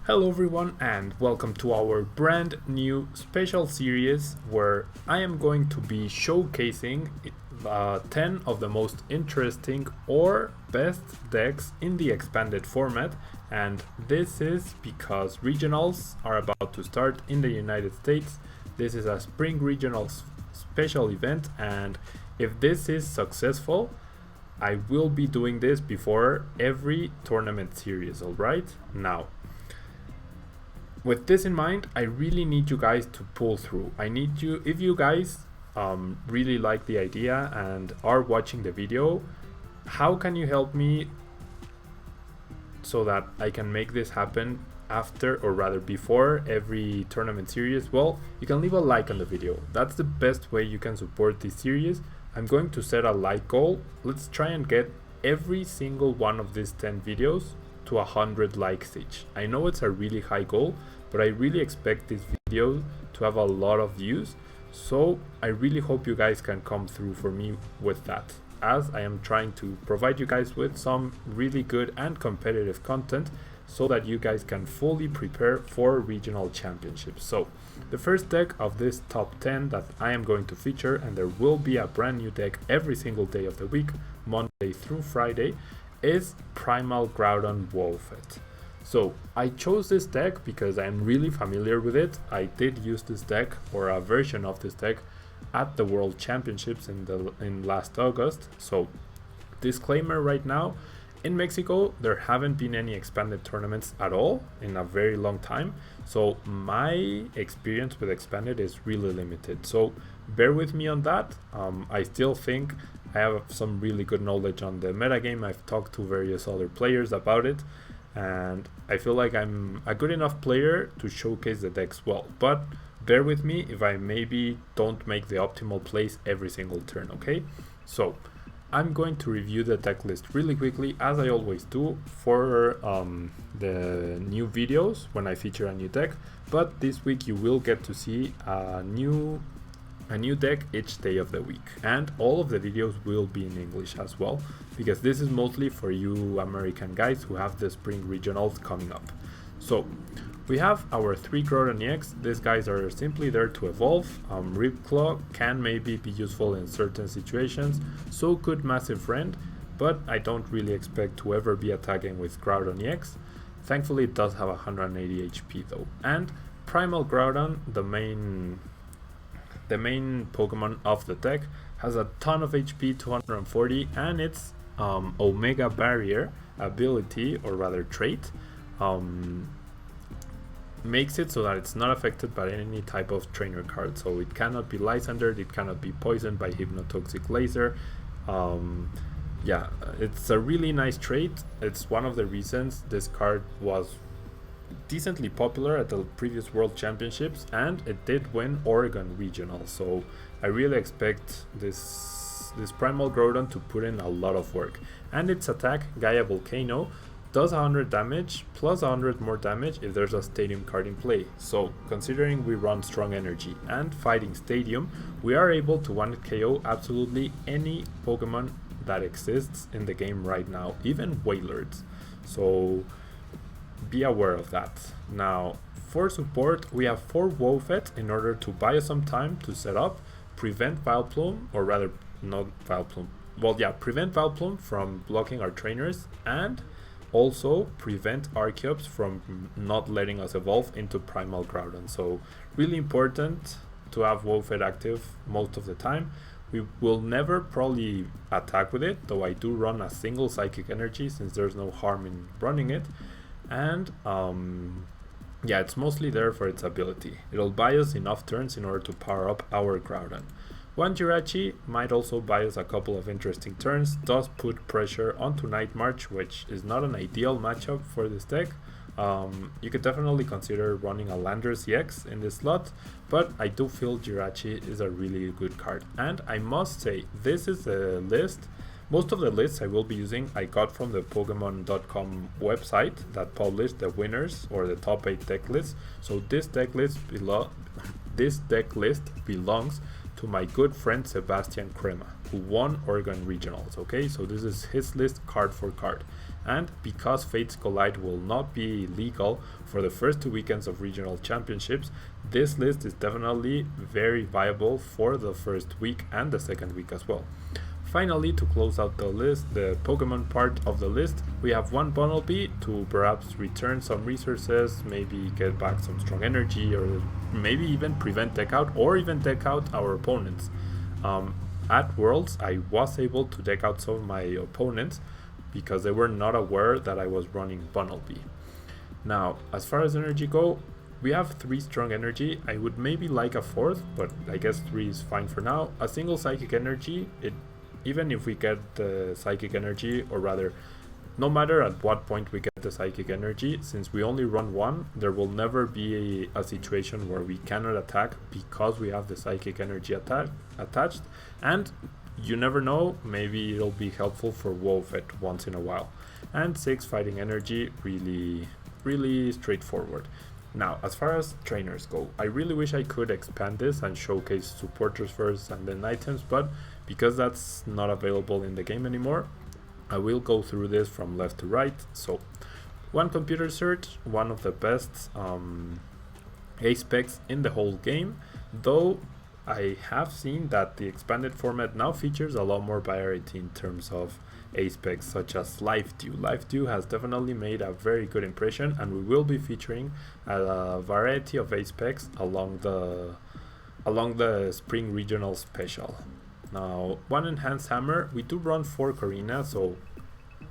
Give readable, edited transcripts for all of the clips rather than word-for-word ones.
Hello everyone and welcome to our brand new special series where I am going to be showcasing 10 of the most interesting or best decks in the expanded format, and this is because regionals are about to start in the United States. This is a spring regionals special event, and if this is successful, I will be doing this before every tournament series, alright? Now, with this in mind, I really need you guys to pull through. I need you, if you guys really like the idea and are watching the video, how can you help me so that I can make this happen after, or rather before, every tournament series? Well, you can leave a like on the video. That's the best way you can support this series. I'm going to set a like goal. Let's try and get every single one of these 10 videos to 100 likes each. I know it's a really high goal, but I really expect this video to have a lot of views, so I really hope you guys can come through for me with that, as I am trying to provide you guys with some really good and competitive content so that you guys can fully prepare for regional championships. So the first deck of this top 10 that I am going to feature, and there will be a brand new deck every single day of the week, Monday through Friday, is Primal Groudon Wobbuffet. So I chose this deck because I'm really familiar with it. I did use this deck, or a version of this deck, at the World Championships in last August. So disclaimer right now, in Mexico there haven't been any expanded tournaments at all in a very long time, so my experience with expanded is really limited, so bear with me on that. I still think I have some really good knowledge on the metagame. I've talked to various other players about it, and I feel like I'm a good enough player to showcase the decks well, but bear with me if I maybe don't make the optimal plays every single turn, okay? So I'm going to review the deck list really quickly, as I always do for the new videos when I feature a new deck, but this week you will get to see a new deck each day of the week, and all of the videos will be in English as well, because this is mostly for you American guys who have the spring regionals coming up. So we have our 3 Groudon EX. These guys are simply there to evolve. Ripclaw can maybe be useful in certain situations, so could Massive Friend, but I don't really expect to ever be attacking with Groudon EX. Thankfully it does have 180 HP though. And Primal Groudon, the main Pokemon of the deck, has a ton of HP, 240, and its Omega Barrier ability, or rather trait, makes it so that it's not affected by any type of trainer card. So it cannot be Lysandered, it cannot be poisoned by Hypnotoxic Laser. Yeah, it's a really nice trait. It's one of the reasons this card was decently popular at the previous World Championships, and it did win Oregon Regional. So I really expect this Primal Groudon to put in a lot of work. And its attack, Gaia Volcano, does 100 damage plus 100 more damage if there's a Stadium card in play. So considering we run Strong Energy and Fighting Stadium, we are able to 1-KO absolutely any Pokemon that exists in the game right now, even Wailords. So be aware of that. Now for support, we have 4 Wobbuffet in order to buy us some time to set up, prevent Vileplume, or rather not Vileplume, well yeah, prevent Vileplume from blocking our trainers, and also prevent Archeops from not letting us evolve into Primal Groudon. So really important to have Wobbuffet active most of the time. We will never probably attack with it, though I do run a single Psychic Energy since there's no harm in running it. And yeah, it's mostly there for its ability. It'll buy us enough turns in order to power up our Groudon. One Jirachi might also buy us a couple of interesting turns, does put pressure onto Night March, which is not an ideal matchup for this deck. You could definitely consider running a Landorus EX in this slot, but I do feel Jirachi is a really good card. And I must say, this is the list. Most of the lists I will be using I got from the Pokemon.com website that published the winners, or the top 8 deck lists. So this deck list belongs to my good friend Sebastian Crema, who won Oregon Regionals, okay? So this is his list card for card. And because Fates Collide will not be legal for the first 2 weekends of regional championships, this list is definitely very viable for the first week and the second week as well. Finally, to close out the list, the Pokemon part of the list, we have one Bunnelby to perhaps return some resources, maybe get back some strong energy, or maybe even prevent deck out, or even deck out our opponents. At Worlds, I was able to deck out some of my opponents because they were not aware that I was running Bunnelby. Now, as far as energy go, we have 3 strong energy. I would maybe like a 4th, but I guess 3 is fine for now. A single psychic energy, even if we get the psychic energy, or rather, no matter at what point we get the psychic energy, since we only run 1, there will never be a situation where we cannot attack because we have the psychic energy attached. And you never know, maybe it'll be helpful for Wobbuffet once in a while. And 6 fighting energy, really straightforward. Now, as far as trainers go, I really wish I could expand this and showcase supporters first and then items, but because that's not available in the game anymore, I will go through this from left to right. So, one computer search, one of the best aspects in the whole game, though I have seen that the expanded format now features a lot more variety in terms of aspects, such as Live Dew. Live Dew has definitely made a very good impression, and we will be featuring a variety of aspects along the Spring Regional Special. Now, one enhanced hammer, we do run 4 Corina, so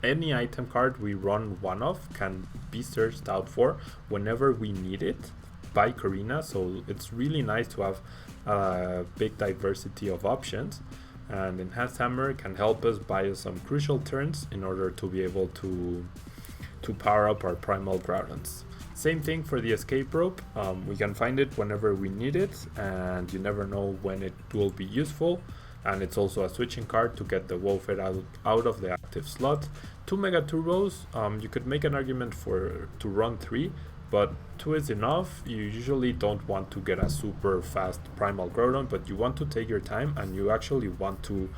any item card we run 1 of can be searched out for whenever we need it by Corina, so it's really nice to have a big diversity of options. And enhanced hammer can help us buy some crucial turns in order to be able to power up our Primal Groudons. Same thing for the escape rope. We can find it whenever we need it, and you never know when it will be useful. And it's also a switching card to get the Wobbuffet out of the active slot. 2 Mega Turbos, you could make an argument to run 3, but 2 is enough. You usually don't want to get a super fast Primal Groudon, but you want to take your time and you actually want to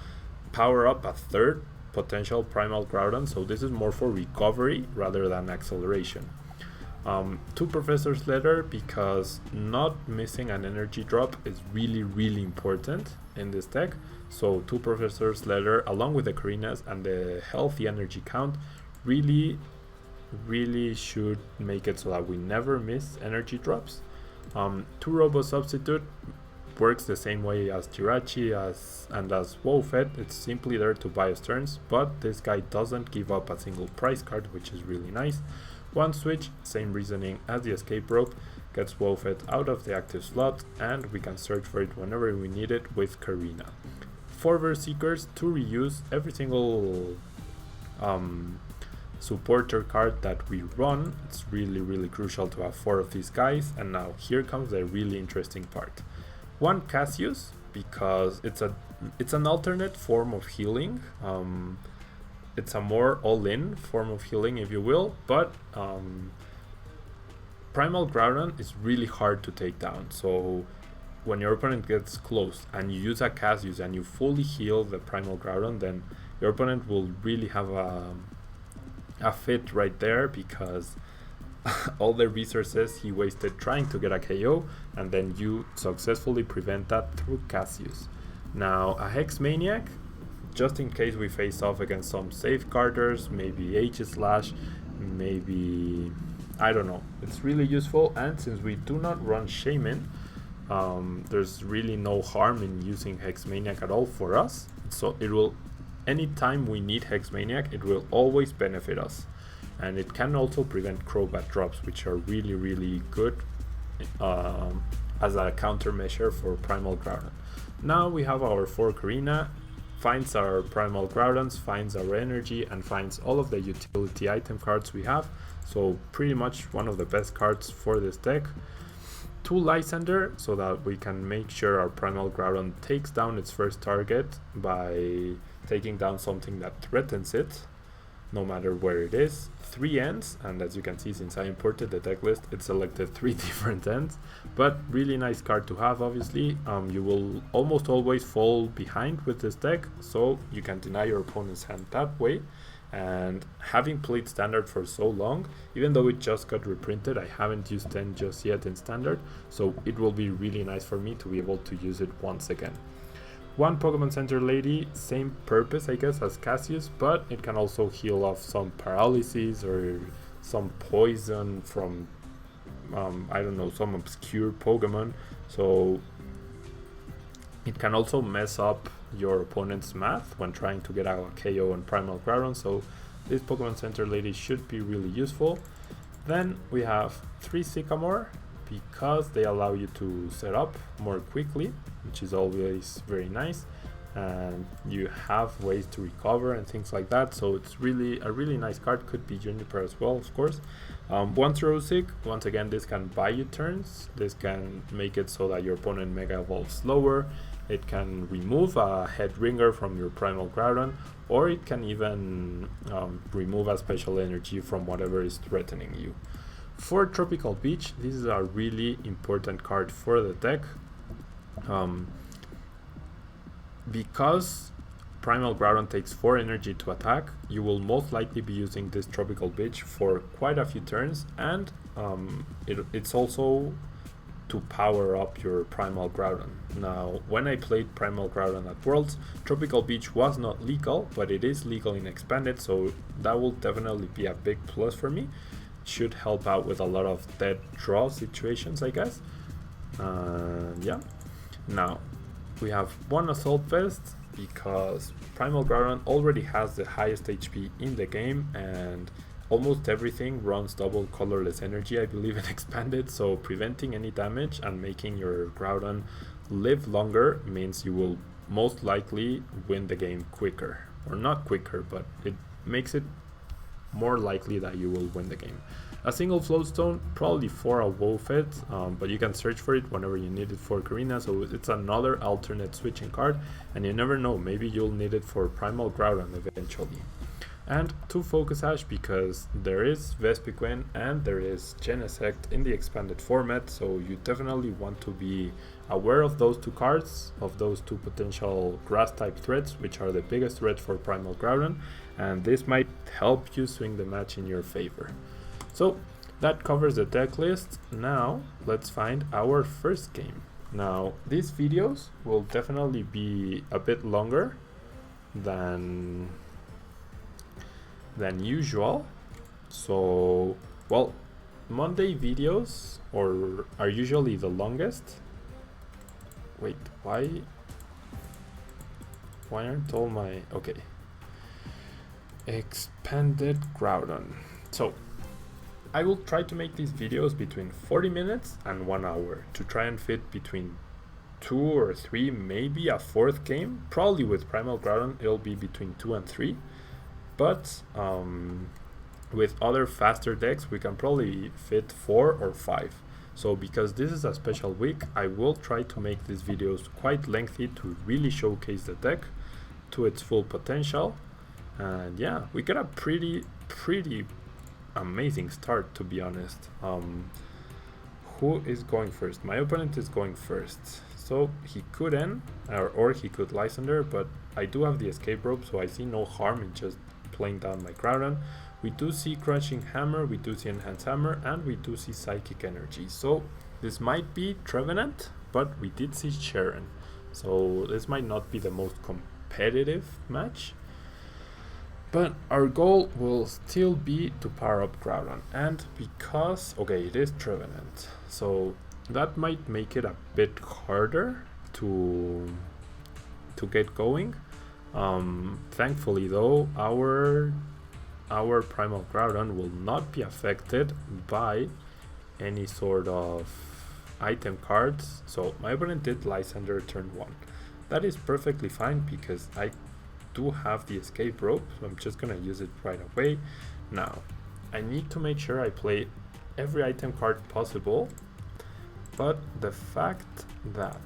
power up a 3rd potential Primal Groudon, so this is more for recovery rather than acceleration. 2 Professor's Letter, because not missing an energy drop is really important in this deck. So 2 Professor's Letter along with the Corinas and the healthy energy count really should make it so that we never miss energy drops. 2 Robo Substitute works the same way as Jirachi and as Wobbuffet. It's simply there to buy us turns, but this guy doesn't give up a single prize card, which is really nice. 1 switch, same reasoning as the escape rope, gets Wobbuffet out of the active slot, and we can search for it whenever we need it with Karina. 4 Verse Seekers to reuse every single supporter card that we run. It's really crucial to have 4 of these guys. And now here comes the really interesting part. 1 Cassius, because it's an alternate form of healing. It's a more all-in form of healing, if you will, but Primal Groudon is really hard to take down. So when your opponent gets close and you use a Cassius and you fully heal the Primal Groudon, then your opponent will really have a fit right there, because all the resources he wasted trying to get a KO, and then you successfully prevent that through Cassius. Now, a Hex Maniac, just in case we face off against some safeguarders, maybe H-Slash, maybe, I don't know. It's really useful, and since we do not run Shaman, there's really no harm in using Hex Maniac at all for us. So it will, anytime we need Hex Maniac, it will always benefit us. And it can also prevent Crobat drops, which are really good as a countermeasure for Primal Groudon. Now we have our 4 Karina, finds our Primal Groudons, finds our energy, and finds all of the utility item cards we have. So pretty much one of the best cards for this deck. 2 Lysander, so that we can make sure our Primal Groudon takes down its first target by taking down something that threatens it. no matter where it is. 3 ends, and as you can see, since I imported the deck list, it selected 3 different ends, but really nice card to have. Obviously, you will almost always fall behind with this deck, so you can deny your opponent's hand that way. And having played standard for so long, even though it just got reprinted, I haven't used 10 just yet in standard, so it will be really nice for me to be able to use it once again. One Pokemon Center Lady, same purpose I guess as Cassius, but it can also heal off some paralysis or some poison from I don't know, some obscure Pokemon, so it can also mess up your opponent's math when trying to get out a KO on Primal Groudon, so this Pokemon Center Lady should be really useful. Then we have 3 Sycamore, because they allow you to set up more quickly, which is always very nice, and you have ways to recover and things like that, so it's really a really nice card. Could be Juniper as well, of course. One Throzic, once again, this can buy you turns. This can make it so that your opponent Mega Evolves slower. It can remove a Head Ringer from your Primal Groudon, or it can even remove a special energy from whatever is threatening you. For Tropical Beach, this is a really important card for the deck. Because Primal Groudon takes 4 energy to attack, you will most likely be using this Tropical Beach for quite a few turns, and it's also to power up your Primal Groudon. Now, when I played Primal Groudon at Worlds, Tropical Beach was not legal, but it is legal in Expanded, so that will definitely be a big plus for me. Should help out with a lot of dead draw situations, I guess. Yeah. Now, we have one Assault Vest, because Primal Groudon already has the highest HP in the game, and almost everything runs double colorless energy, I believe, in Expanded, so preventing any damage and making your Groudon live longer means you will most likely win the game quicker. Or not quicker, but it makes it more likely that you will win the game. A single Floatstone, probably for a Wobbuffet, but you can search for it whenever you need it for Karina, so it's another alternate switching card, and you never know, maybe you'll need it for Primal Groudon eventually. And 2 Focus Sash, because there is Vespiquen and there is Genesect in the expanded format, so you definitely want to be aware of those 2 cards, of those 2 potential grass type threats, which are the biggest threat for Primal Groudon, and this might help you swing the match in your favor. So that covers the deck list. Now let's find our first game. Now these videos will definitely be a bit longer than usual, so well, Monday videos are usually the longest. Wait, why aren't all my okay? Expanded Groudon. So I will try to make these videos between 40 minutes and 1 hour to try and fit between 2 or 3, maybe a 4th game. Probably with Primal Groudon it'll be between 2 and 3, but with other faster decks we can probably fit 4 or 5. So because this is a special week, I will try to make these videos quite lengthy to really showcase the deck to its full potential. And yeah, we got a pretty amazing start, to be honest. Who is going first? My opponent is going first, so he could end or he could Lysander, but I do have the escape rope, so I see no harm in just playing down my Groudon. We do see Crunching Hammer, we do see Enhanced Hammer, and we do see Psychic Energy, so this might be Trevenant, but we did see Sharon, so this might not be the most competitive match. But our goal will still be to power up Groudon, and because, okay, it is Trevenant, so that might make it a bit harder to get going. Thankfully though, our Primal Groudon will not be affected by any sort of item cards, so my opponent did Lysander turn 1. That is perfectly fine because I do have the escape rope, so I'm just gonna use it right away. Now I need to make sure I play every item card possible, but the fact that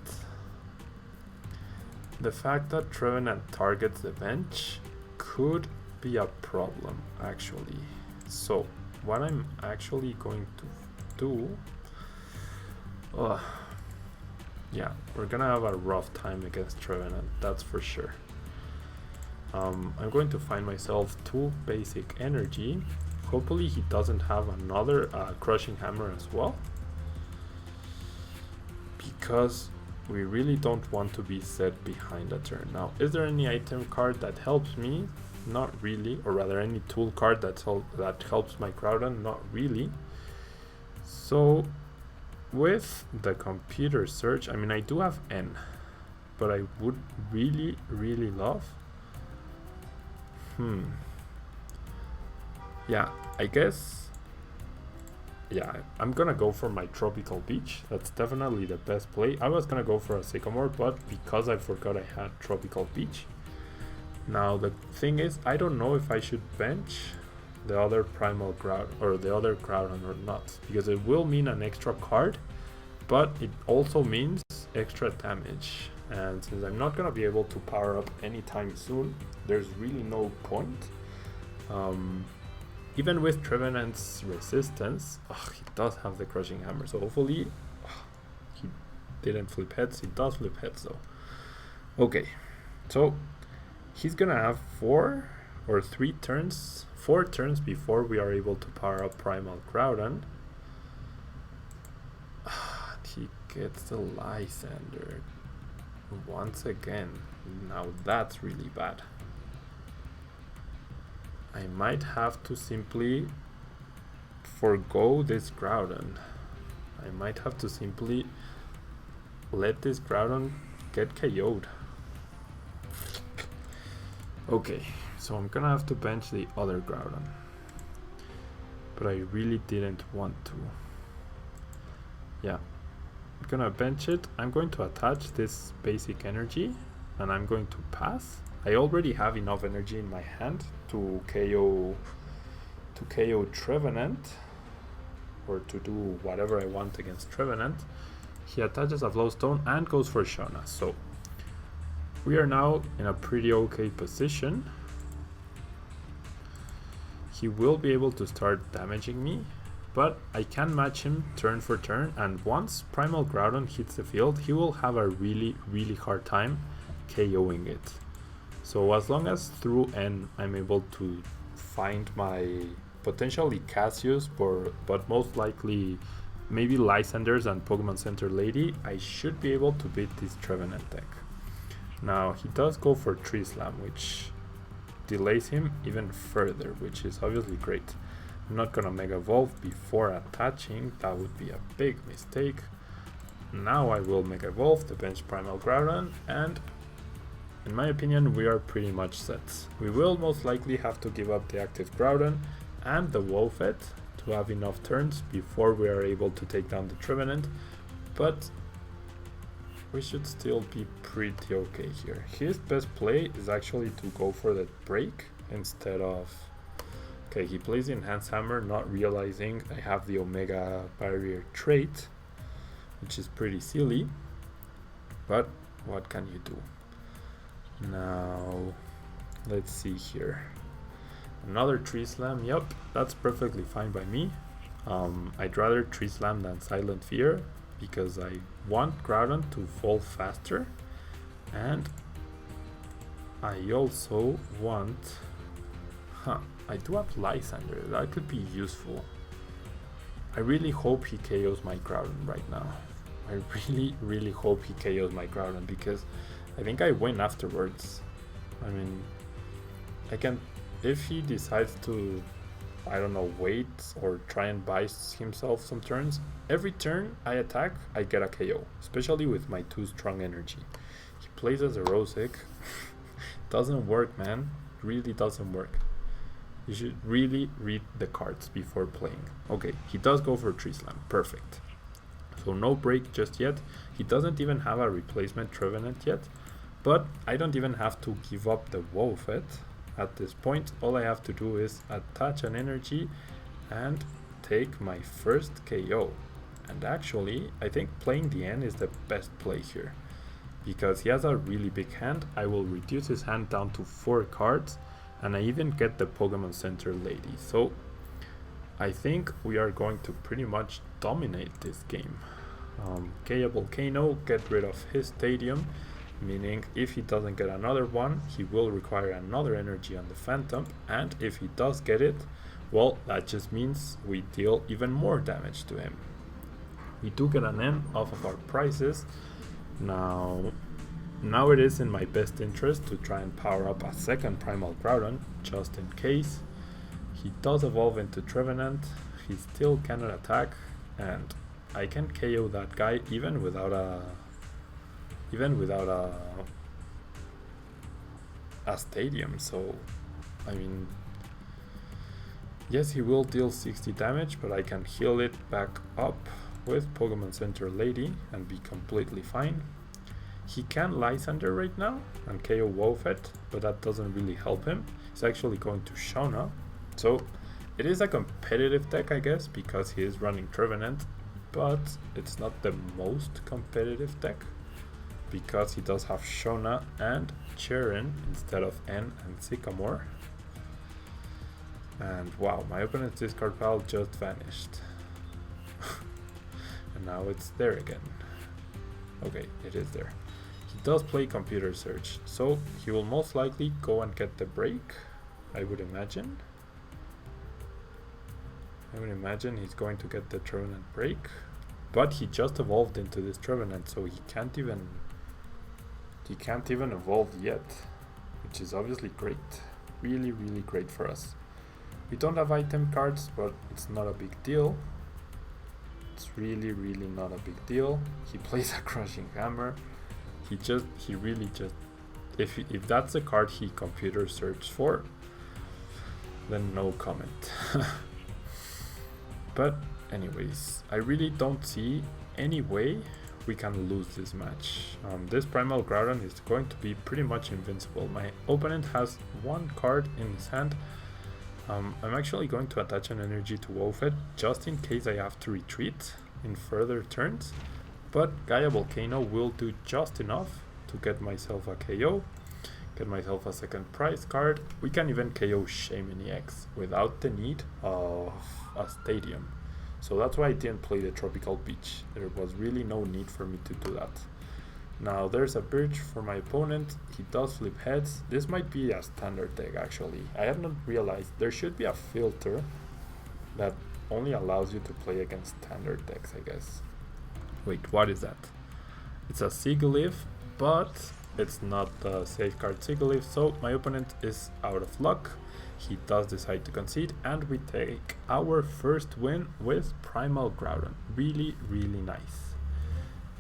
Trevenant targets the bench could be a problem actually. So what I'm actually going to do, yeah, we're gonna have a rough time against Trevenant, that's for sure. I'm going to find myself 2 basic energy. Hopefully he doesn't have another crushing hammer as well, because we really don't want to be set behind a turn. Now, is there any item card that helps me? Not really, or rather any tool card that helps my Groudon? Not really. So with the computer search, I mean, I do have N, but I would really love, yeah, I guess, yeah, I'm gonna go for my Tropical Beach. That's definitely the best play. I was gonna go for a Sycamore, but because I forgot I had Tropical Beach. Now the thing is, I don't know if I should bench the other Primal Groudon or the other Groudon or not, because it will mean an extra card, but it also means extra damage. And since I'm not gonna be able to power up anytime soon, there's really no point. Even with Trevenant's resistance, he does have the crushing hammer, so hopefully he didn't flip heads. He does flip heads though. Okay, so he's gonna have 4 turns before we are able to power up Primal Groudon. He gets the Lysander once again. Now that's really bad. I might have to simply forgo this Groudon. I might have to simply let this Groudon get KO'd. Okay, so I'm gonna have to bench the other Groudon, but I really didn't want to. Yeah, I'm gonna bench it. I'm going to attach this basic energy and I'm going to pass. I already have enough energy in my hand to KO Trevenant, or to do whatever I want against Trevenant. He attaches a Flowstone and goes for Shauna. So we are now in a pretty okay position. He will be able to start damaging me, but I can match him turn for turn, and once Primal Groudon hits the field, he will have a really hard time KOing it. So as long as through N I'm able to find my potentially Cassius, but most likely maybe Lysanders and Pokemon Center Lady, I should be able to beat this Trevenant deck. Now he does go for Tree Slam, which delays him even further, which is obviously great. I'm not gonna Mega Evolve before attaching, that would be a big mistake. Now I will Mega Evolve to bench Primal Groudon, and in my opinion we are pretty much set. We will most likely have to give up the active Groudon and the Wobbuffet to have enough turns before we are able to take down the Trevenant, but we should still be pretty okay here. His best play is actually to go for that break instead of... Okay, he plays the Enhanced Hammer, not realizing I have the Omega Barrier trait, which is pretty silly, but what can you do? Now, let's see here. Another Tree Slam, yep, that's perfectly fine by me. I'd rather Tree Slam than Silent Fear, because I want Groudon to fall faster, and I also want... I do have Lysander, that could be useful. I really hope he KOs my Groudon right now. I really hope he KOs my Groudon, because I think I win afterwards. I mean, I can... If he decides to, I don't know, wait or try and buy himself some turns, every turn I attack, I get a KO, especially with my 2 strong energy. He plays as a Rosic. Doesn't work, man. Really doesn't work. You should really read the cards before playing. Okay, he does go for Tree Slam. Perfect. So no break just yet. He doesn't even have a replacement Trevenant yet, but I don't even have to give up the Wobbuffet. At this point, all I have to do is attach an energy and take my first KO. And actually, I think playing the N is the best play here, because he has a really big hand. I will reduce his hand down to 4 cards, and I even get the Pokemon Center lady. So I think we are going to pretty much dominate this game. Kaya Volcano, get rid of his stadium, meaning if he doesn't get another one, he will require another energy on the Phantom, and if he does get it, well, that just means we deal even more damage to him. We do get an N off of our prices. Now it is in my best interest to try and power up a second Primal Groudon, just in case. He does evolve into Trevenant, he still cannot attack, and I can KO that guy even without a stadium. So I mean, yes, he will deal 60 damage, but I can heal it back up with Pokemon Center Lady and be completely fine. He can Lysander right now and KO Wobbuffet, but that doesn't really help him. He's actually going to Shauna. So it is a competitive deck, I guess, because he is running Trevenant, but it's not the most competitive deck because he does have Shauna and Cheren instead of N and Sycamore. And wow, my opponent's discard pile just vanished. And now it's there again. Okay, it is there. He does play Computer Search, so he will most likely go and get the break, I would imagine. He's going to get the Trevenant break, but he just evolved into this Trevenant, so he can't even evolve yet, which is obviously great. Really, really great for us. We don't have item cards, but it's not a big deal. It's really, really not a big deal. He plays a Crushing Hammer. He really just, if that's a card he computer searched for, then no comment. But anyways, I really don't see any way we can lose this match. This Primal Groudon is going to be pretty much invincible. My opponent has one card in his hand. I'm actually going to attach an energy to Wobbuffet just in case I have to retreat in further turns, but Gaia Volcano will do just enough to get myself a KO, get myself a second prize card. We can even KO Shaymin EX without the need of a stadium. So that's why I didn't play the Tropical Beach. There was really no need for me to do that. Now there's a Birch for my opponent. He does flip heads. This might be a standard deck actually. I have not realized there should be a filter that only allows you to play against standard decks, I guess. Wait, what is that? It's a Sigilyph, but it's not a safeguard Sigilyph, so my opponent is out of luck. He does decide to concede, and we take our first win with Primal Groudon. Really, really nice.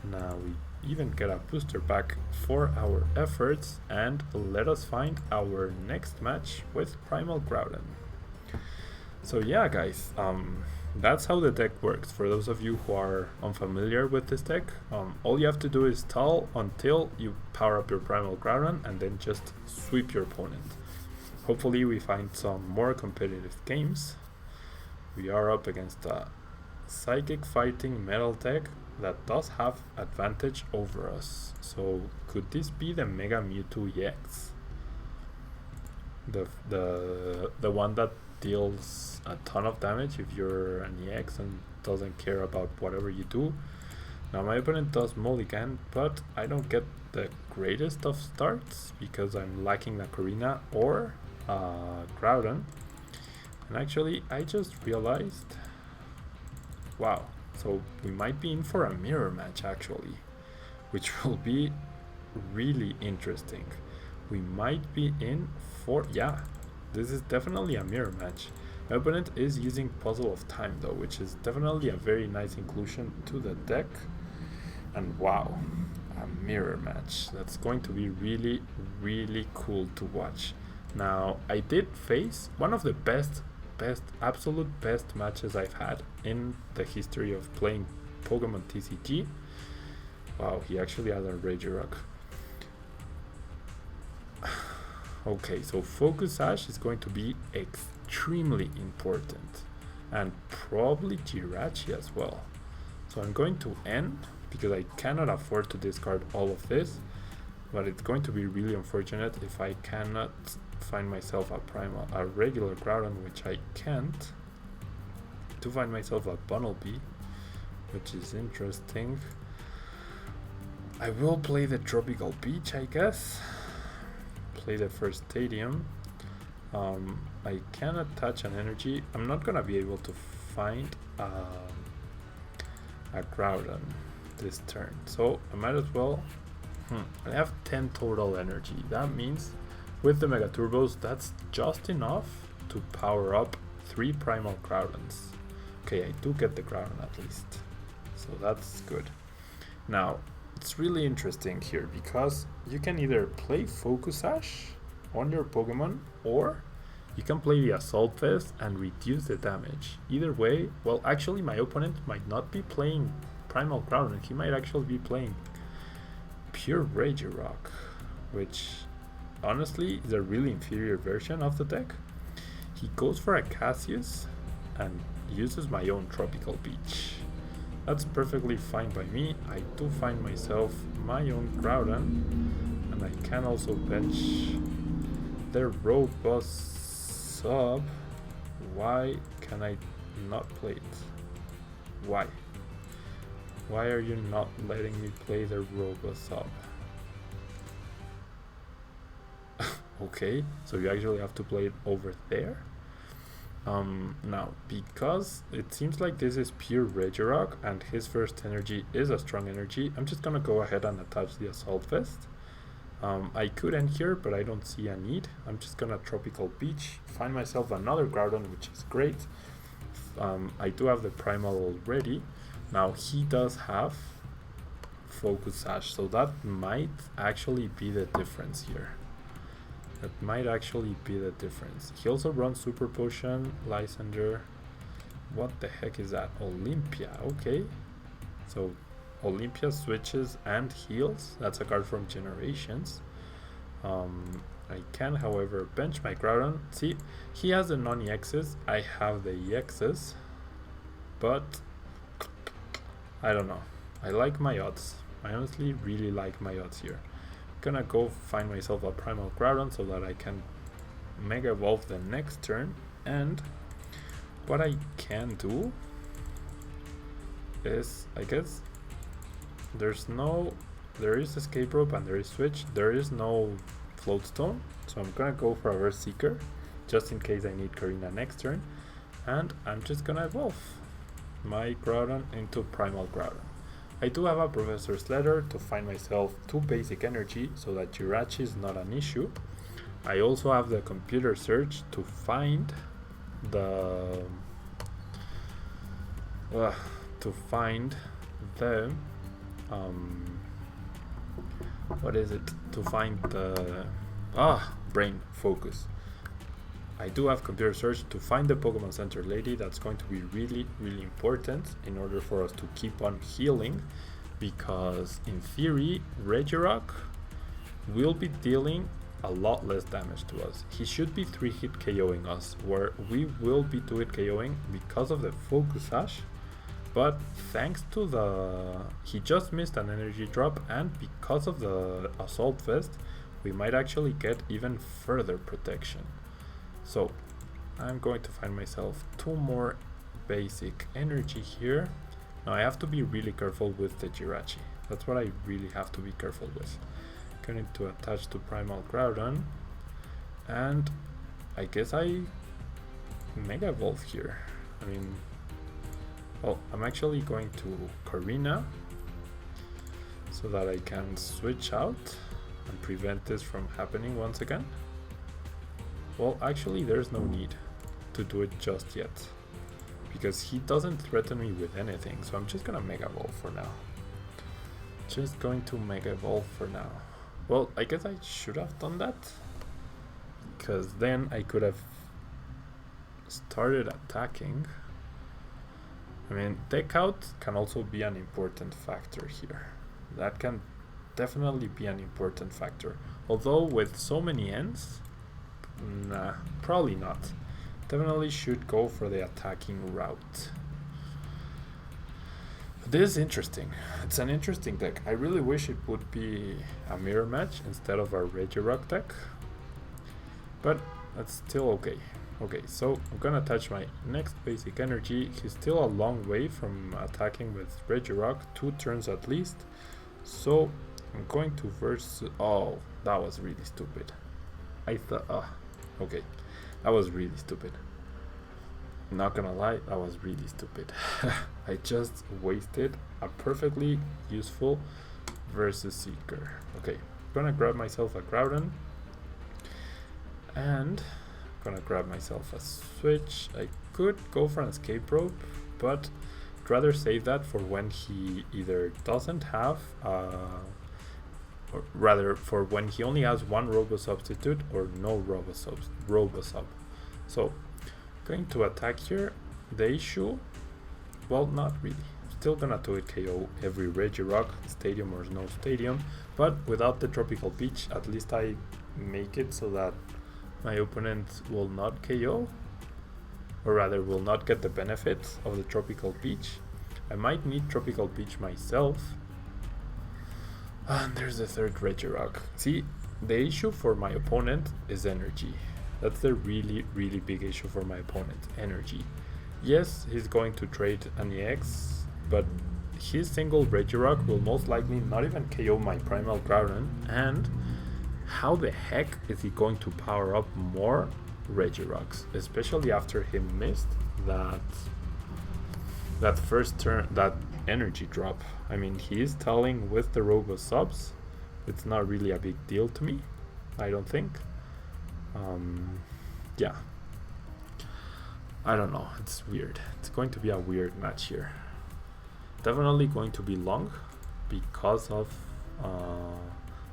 Now we even get a booster pack for our efforts, and let us find our next match with Primal Groudon. So yeah, guys, that's how the deck works. For those of you who are unfamiliar with this deck, all you have to do is stall until you power up your Primal Groudon and then just sweep your opponent. Hopefully we find some more competitive games. We are up against a Psychic Fighting Metal deck that does have advantage over us. So could this be the Mega Mewtwo EX? The one that deals a ton of damage if you're an EX and doesn't care about whatever you do. Now my opponent does Mulligan, but I don't get the greatest of starts because I'm lacking Nakorina or Groudon. And actually I just realized, wow, so we might be in for a mirror match actually, which will be really interesting. We might be in for, yeah, this is definitely a mirror match. My opponent is using Puzzle of Time though, which is definitely a very nice inclusion to the deck. And wow, a mirror match. That's going to be really, really cool to watch. Now, I did face one of the absolute best matches I've had in the history of playing Pokemon TCG. Wow, he actually has a Regirock. Okay, so Focus Sash is going to be extremely important, and probably Jirachi as well. So I'm going to end because I cannot afford to discard all of this, but it's going to be really unfortunate if I cannot find myself a regular Groudon, which I can't, to find myself a Bunnelby, which is interesting. I will play the Tropical Beach, I guess. Play the first Stadium. I can attach an energy. I'm not gonna be able to find a Groudon this turn, so I might as well. I have 10 total energy. That means with the Mega Turbos, that's just enough to power up 3 Primal Groudons. Okay, I do get the Groudon at least, so that's good. Now, it's really interesting here because you can either play Focus Sash on your Pokemon, or you can play the Assault Vest and reduce the damage. Either way, well, actually my opponent might not be playing Primal Groudon, he might actually be playing Pure Regirock, which honestly is a really inferior version of the deck. He goes for a Cassius and uses my own Tropical Beach. That's perfectly fine by me. I do find myself my own Groudon, and I can also bench their Robust Sub. Why can I not play it? Why? Why are you not letting me play the Robust Sub? Okay, so you actually have to play it over there. Now, because it seems like this is pure Regirock and his first energy is a strong energy, I'm just gonna go ahead and attach the Assault Vest. I could end here, but I don't see a need. I'm just gonna Tropical Beach, find myself another Groudon, which is great. I do have the Primal already. Now, he does have Focus Sash, so that might actually be the difference here. That might actually be the difference. He also runs Super Potion, Lysander. What the heck is that? Olympia, okay. So Olympia switches and heals. That's a card from Generations. I can, however, bench my Groudon. See, he has the non-EXs. I have the EXs. But I don't know. I like my odds. I honestly really like my odds here. Gonna go find myself a Primal Groudon so that I can Mega Evolve the next turn. And what I can do is, I guess, there is Escape Rope and there is Switch. There is no Float Stone, so I'm gonna go for a Earth Seeker just in case I need Karina next turn. And I'm just gonna evolve my Groudon into Primal Groudon. I do have a Professor's Letter to find myself 2 basic energy so that Jirachi is not an issue. I also have the Computer Search to find the what is it? To find the brain focus. I do have Computer Search to find the Pokemon Center lady. That's going to be really, really important in order for us to keep on healing, because in theory, Regirock will be dealing a lot less damage to us. He should be 3-hit KOing us, where we will be 2-hit KOing because of the Focus Sash. But thanks to he just missed an energy drop, and because of the Assault Vest, we might actually get even further protection. So I'm going to find myself 2 more basic energy here. Now I have to be really careful with the Jirachi. That's what I really have to be careful with. Going to attach to Primal Groudon, and I guess I Mega Evolve here. I mean, well, I'm actually going to Karina so that I can switch out and prevent this from happening once again. Well, actually, there's no need to do it just yet, because he doesn't threaten me with anything, so I'm just gonna Mega Evolve for now. Just going to Mega Evolve for now. Well, I guess I should have done that, because then I could have started attacking. I mean, Deck Out can also be an important factor here. That can definitely be an important factor. Although with so many ends, nah, probably not. Definitely should go for the attacking route. This is interesting. It's an interesting deck. I really wish it would be a mirror match instead of a Regirock deck. But that's still okay. Okay, so I'm gonna attach my next basic energy. He's still a long way from attacking with Regirock, 2 turns at least. So I'm going to oh, that was really stupid. I thought, okay, that was really stupid. Not gonna lie, that was really stupid. I just wasted a perfectly useful versus Seeker. Okay, I'm gonna grab myself a Groudon. And I'm gonna grab myself a switch. I could go for an escape rope, but I'd rather save that for when he either doesn't have, or rather for when he only has one Robo Substitute or no Robo Sub. So, going to attack here. The issue, well, not really. Still gonna do it KO every Regirock, stadium or no stadium, but without the Tropical Peach, at least I make it so that my opponent will not KO, or rather will not get the benefits of the Tropical Peach. I might need Tropical Peach myself. And there's the third Regirock. See, the issue for my opponent is energy. That's the really, really big issue for my opponent, energy. Yes, he's going to trade an EX, but his single Regirock will most likely not even KO my Primal Groudon, and how the heck is he going to power up more Regirocks, especially after he missed that first turn, that energy drop? I mean, he is telling with the Robo Subs. It's not really a big deal to me, I don't think. Yeah, I don't know, it's weird. It's going to be a weird match here. Definitely going to be long because of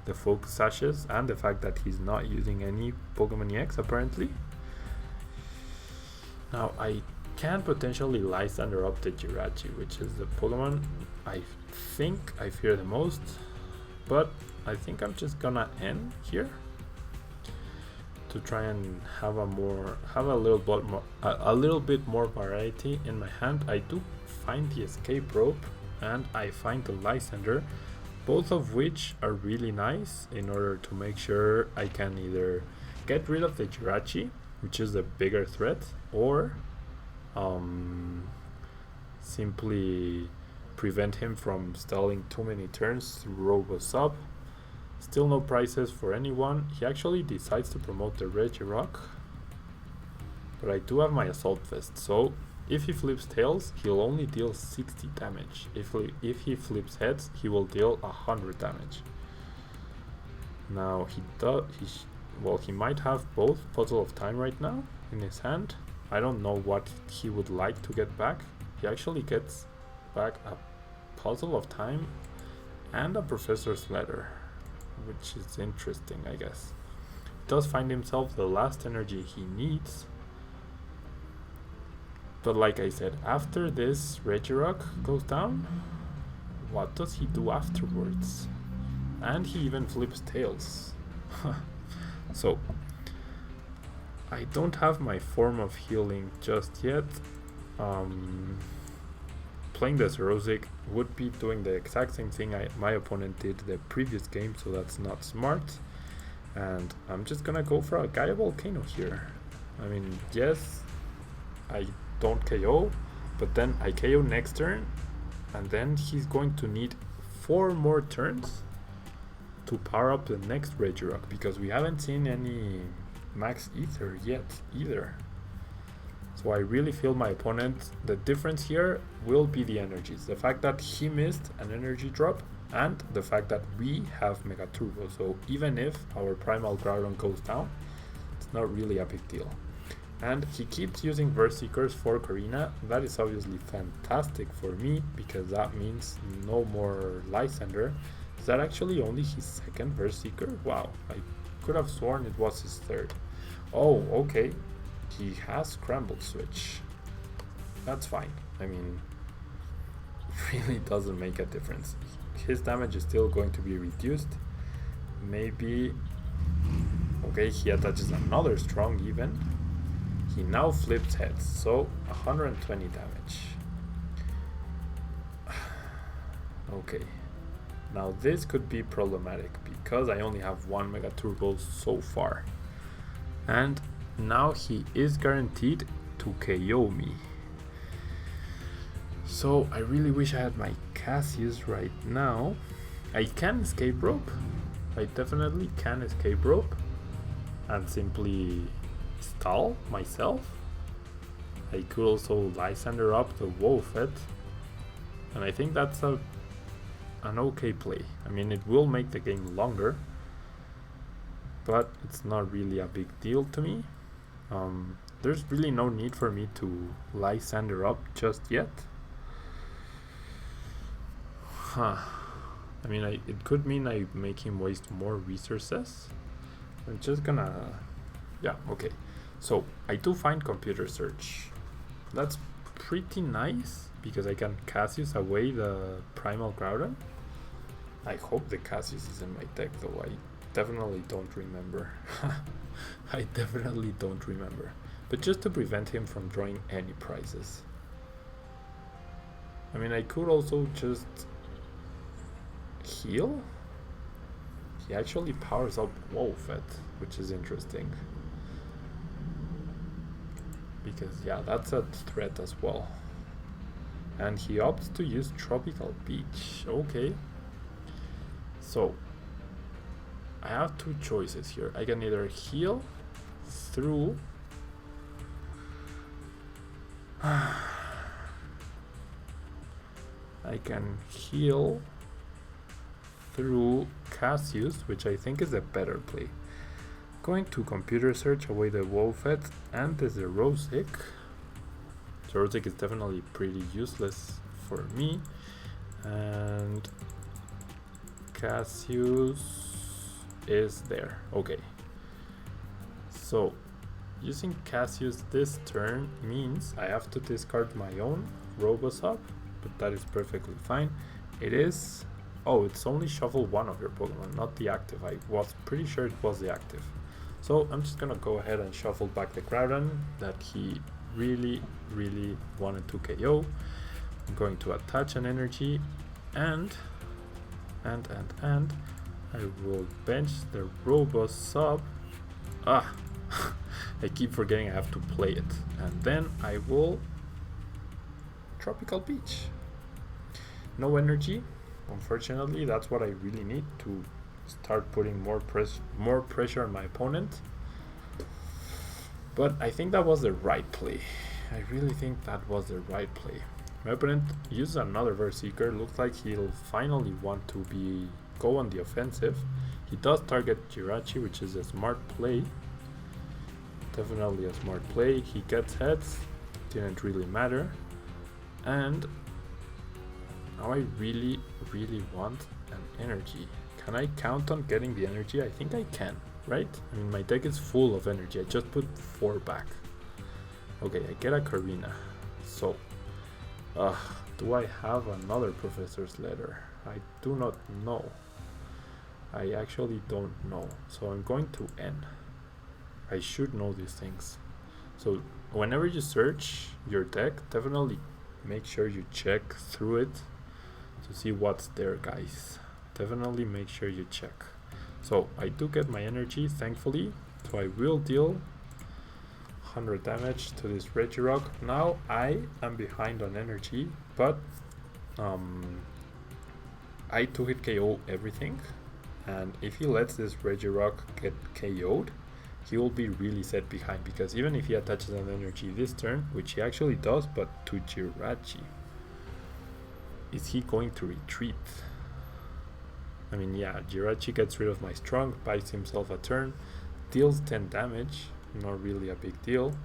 the focus sashes and the fact that he's not using any Pokemon EX apparently. Now I can potentially Lysander up the Jirachi, which is the Pokemon I think I fear the most, but I think I'm just gonna end here to try and have a little bit more variety in my hand. I do find the escape rope and I find the Lysander, both of which are really nice in order to make sure I can either get rid of the Jirachi, which is the bigger threat, or simply prevent him from stalling too many turns through Robo Sub. Still no prizes for anyone. He actually decides to promote the Regirock, but I do have my Assault Vest, so if he flips tails, he'll only deal 60 damage. If he flips heads, he will deal 100 damage. Now he might have both Puzzle of Time right now in his hand. I don't know what he would like to get back. He actually gets back a Puzzle of Time and a Professor's Letter, which is interesting, I guess. He does find himself the last energy he needs. But like I said, after this Regirock goes down, what does he do afterwards? And he even flips tails. So, I don't have my form of healing just yet. Playing the Xerosic would be doing the exact same thing my opponent did the previous game, so that's not smart. And I'm just gonna go for a Gaia Volcano here. I mean, yes, I don't KO, but then I KO next turn, and then he's going to need 4 more turns to power up the next Regirock, because we haven't seen any Max Ether yet either. So I really feel my opponent, the difference here will be the energies. The fact that he missed an energy drop and the fact that we have Mega Turbo. So even if our Primal Groudon goes down, it's not really a big deal. And he keeps using Verse Seekers for Karina. That is obviously fantastic for me, because that means no more Lysander. Is that actually only his second Verse Seeker? Wow, I could have sworn it was his third. Oh, okay. He has Scramble Switch. That's fine. I mean, it really doesn't make a difference. His damage is still going to be reduced. Maybe... Okay, he attaches another strong even. He now flips heads, so 120 damage. Okay. Now this could be problematic because I only have one Mega Turbo so far. And now he is guaranteed to KO me. So I really wish I had my Cassius right now. I can escape rope. I definitely can escape rope and simply stall myself. I could also Lysander up the Wobbuffet, and I think that's an okay play. I mean, it will make the game longer, but it's not really a big deal to me. There's really no need for me to Lysander up just yet. I mean, it could mean I make him waste more resources. I'm just gonna... Yeah, okay. So, I do find computer search. That's pretty nice, because I can Cassius away the Primal Groudon. I hope the Cassius is in my deck, though. I definitely don't remember. I definitely don't remember. But just to prevent him from drawing any prizes. I mean, I could also just... heal? He actually powers up Wobbuffet, which is interesting. Because yeah, that's a threat as well. And he opts to use Tropical Beach. Okay. So I have two choices here. I can either heal through I can heal through Cassius, which I think is a better play. Going to computer search away the Wobbuffet and the Zerosic. Zerosic is definitely pretty useless for me. And Cassius is there. Okay. So using Cassius this turn means I have to discard my own Robosub, but that is perfectly fine. It is... Oh, it's only shuffle one of your Pokemon, not the active. I was pretty sure it was the active. So I'm just gonna go ahead and shuffle back the Groudon that he really wanted to KO. I'm going to attach an energy and I will bench the Robosub. I keep forgetting I have to play it. And then I will Tropical Beach. No energy. Unfortunately, that's what I really need to start putting more pressure on my opponent. But I think that was the right play. I really think that was the right play. My opponent uses another Verseeker. Looks like he'll finally want to go on the offensive. He does target Jirachi, which is a smart play. Definitely a smart play. He gets heads. Didn't really matter. And now I really want an energy. Can I count on getting the energy? I think I can, right? I mean, my deck is full of energy. I just put 4 back. Okay, I get a Karina. So, do I have another Professor's Letter? I do not know. I actually don't know. So I'm going to N. I should know these things. So whenever you search your deck, definitely make sure you check through it to see what's there, guys. Definitely make sure you check. So I do get my energy, thankfully. So I will deal 100 damage to this Regirock. Now I am behind on energy, but I 2-hit KO everything. And if he lets this Regirock get KO'd, he will be really set behind, because even if he attaches an energy this turn, which he actually does, but to Jirachi, is he going to retreat? I mean, yeah, Jirachi gets rid of my strong, buys himself a turn, deals 10 damage, not really a big deal.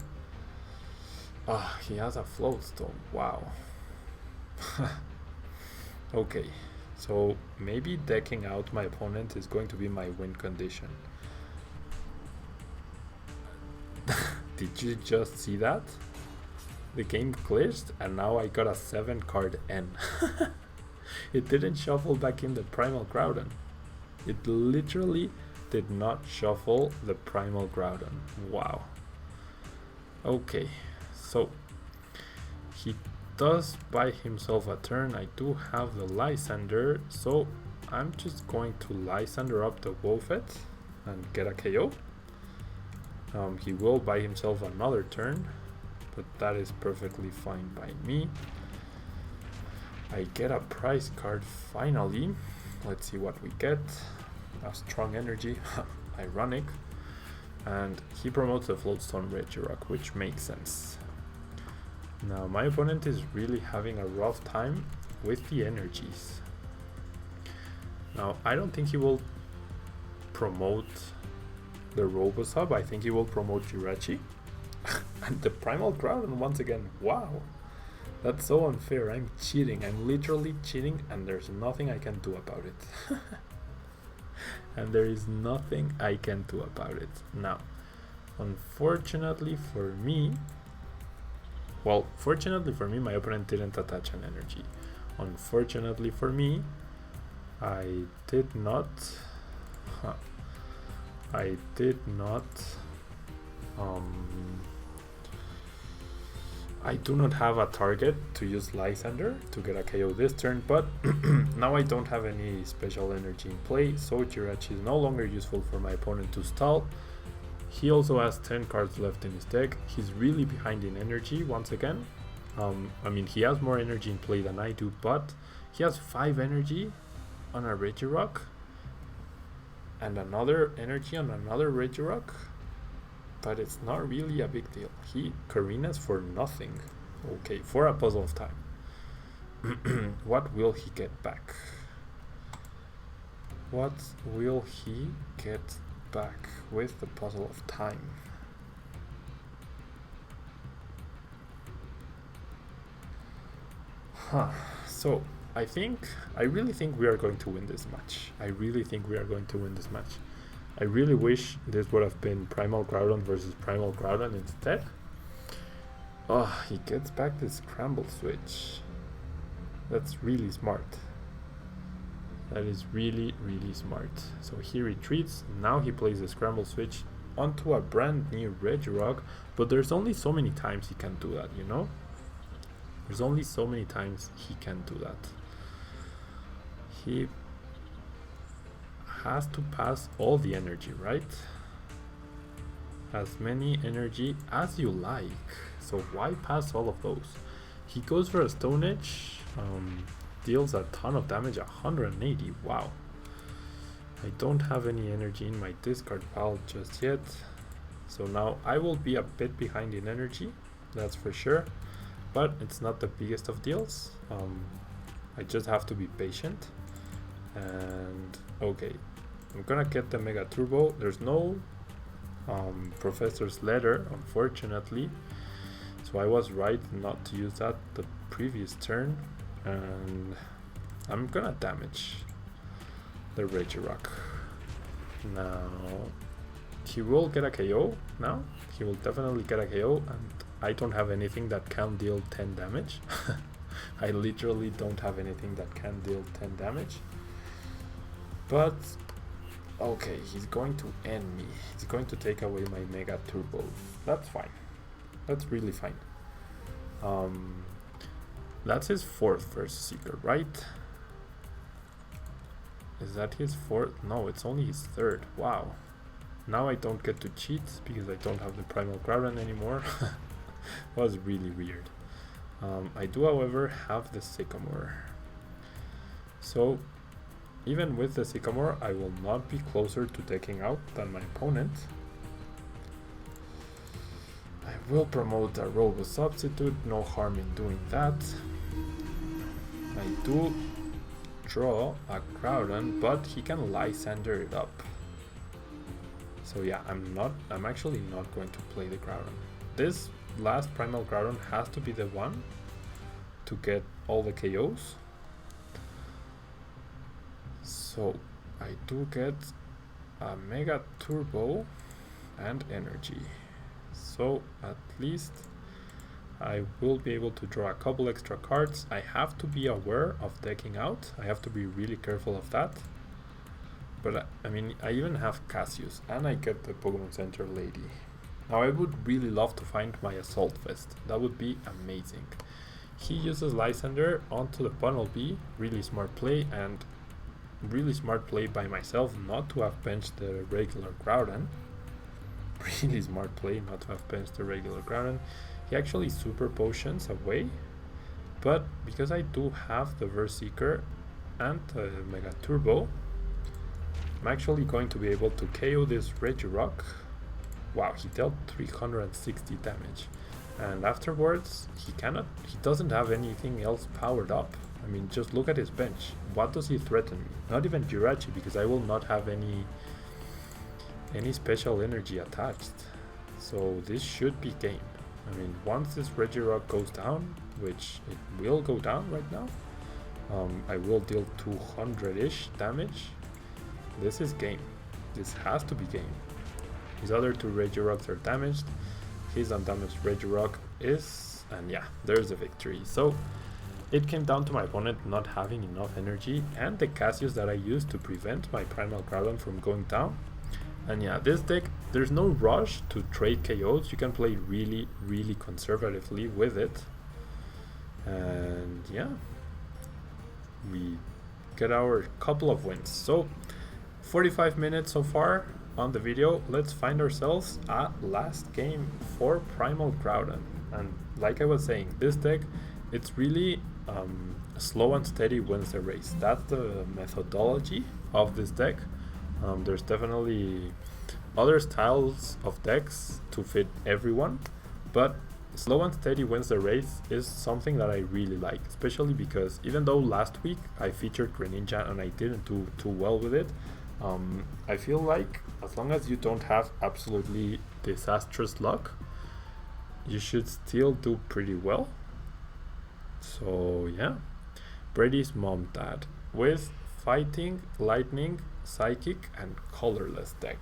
He has a Float Stone, wow. Okay, so maybe decking out my opponent is going to be my win condition. Did you just see that? The game glitched and now I got a 7 card N. It didn't shuffle back in the Primal Groudon. It literally did not shuffle the Primal Groudon. Wow. Okay, so he does buy himself a turn. I do have the Lysander, so I'm just going to Lysander up the Wobbuffet and get a KO. He will buy himself another turn, but that is perfectly fine by me. I get a prize card finally. Let's see what we get. A strong energy, ironic. And he promotes the Floatstone Regirock, which makes sense. Now my opponent is really having a rough time with the energies. Now I don't think he will promote the Robosub. I think he will promote Jirachi. And the Primal Groudon once again. Wow, that's so unfair. I'm cheating. I'm literally cheating, and there's nothing I can do about it. And there is nothing I can do about it. Now, unfortunately for me, well, fortunately for me, my opponent didn't attach an energy. Unfortunately for me, I did not I do not have a target to use Lysander to get a KO this turn, but now I don't have any special energy in play, so Jirachi is no longer useful for my opponent to stall. He also has 10 cards left in his deck. He's really behind in energy once again. I mean, he has more energy in play than I do, but he has 5 energy on a Regirock and another energy on another Regirock. But it's not really a big deal. He Karinas for nothing. Okay, for a puzzle of time. What will he get back? What will he get back with the puzzle of time? So I really think we are going to win this match. I really wish this would have been Primal Groudon versus Primal Groudon instead. Oh, he gets back this Scramble Switch. That's really smart. That is really, really smart. So he retreats. Now he plays the Scramble Switch onto a brand new Regirock. But there's only so many times he can do that, you know? There's only so many times he can do that. He has to pass all the energy, right? As many energy as you like. So why pass all of those? He goes for a Stone Edge, deals a ton of damage, 180. Wow. I don't have any energy in my discard pile just yet. So now I will be a bit behind in energy, that's for sure. But it's not the biggest of deals. I just have to be patient. And okay, I'm gonna get the Mega Turbo. There's no Professor's Letter, unfortunately, so I was right not to use that the previous turn, and I'm gonna damage the Regirock. Now he will get a KO. Now he will definitely get a KO, and I don't have anything that can deal 10 damage. I literally don't have anything that can deal 10 damage. But okay, he's going to end me. He's going to take away my Mega Turbo. That's fine. That's really fine. That's his 4th Versus Seeker, right? Is that his 4th? No, it's only his 3rd. Wow. Now I don't get to cheat because I don't have the Primal Groudon anymore. Was really weird. I do, however, have the Sycamore. So even with the Sycamore, I will not be closer to taking out than my opponent. I will promote a Robo Substitute, no harm in doing that. I do draw a Groudon, but he can Lysander it up. So yeah, I'm actually not going to play the Groudon. This last Primal Groudon has to be the one to get all the KOs. So I do get a Mega Turbo and energy. So at least I will be able to draw a couple extra cards. I have to be aware of decking out. I have to be really careful of that. But I mean, I even have Cassius, and I get the Pokemon Center Lady. Now I would really love to find my Assault Vest. That would be amazing. He uses Lysander onto the Bunnelby. Really smart play, and really smart play by myself not to have benched the regular Groudon. Really smart play not to have benched the regular Groudon. He actually super potions away, but because I do have the Verseeker and Mega Turbo, I'm actually going to be able to KO this Regirock. Wow, he dealt 360 damage. And afterwards, he doesn't have anything else powered up. I mean, just look at his bench. What does he threaten me? Not even Jirachi, because I will not have any special energy attached. So this should be game. I mean, once this Regirock goes down, which it will go down right now, I will deal 200-ish damage. This is game. This has to be game. His other two Regirocks are damaged. His undamaged Regirock is, and yeah, there's a victory. So it came down to my opponent not having enough energy and the Cassius that I used to prevent my Primal Groudon from going down. And yeah, this deck, there's no rush to trade KOs. You can play really, really conservatively with it. And yeah, we get our couple of wins. So 45 minutes so far on the video. Let's find ourselves at last game for Primal Groudon. And like I was saying, this deck, it's really slow and steady wins the race. That's the methodology of this deck. There's definitely other styles of decks to fit everyone, but slow and steady wins the race is something that I really like, especially because even though last week I featured Greninja and I didn't do too well with it, I feel like as long as you don't have absolutely disastrous luck, you should still do pretty well. So yeah, Brady's mom dad with fighting, lightning, psychic and colorless deck.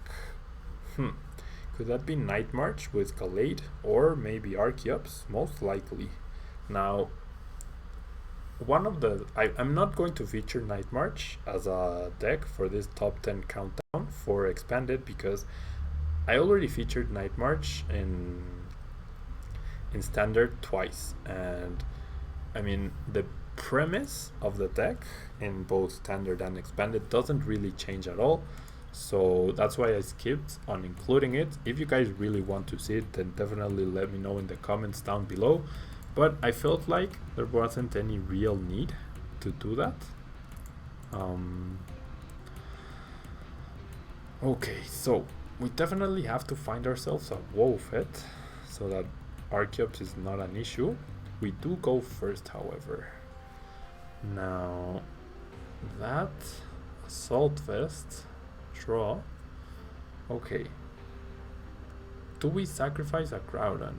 Could that be Night March with Gallade or maybe Archeops? Most likely. Now, one of the I'm not going to feature Night March as a deck for this top 10 countdown for expanded, because I already featured Night March in standard twice, and I mean the premise of the deck in both standard and expanded doesn't really change at all, so that's why I skipped on including it. If you guys really want to see it, then definitely let me know in the comments down below, but I felt like there wasn't any real need to do that. Okay, so we definitely have to find ourselves a Wobbuffet so that Archeops is not an issue. We do go first, however. Now that Assault Vest draw. Okay, do we sacrifice a Groudon?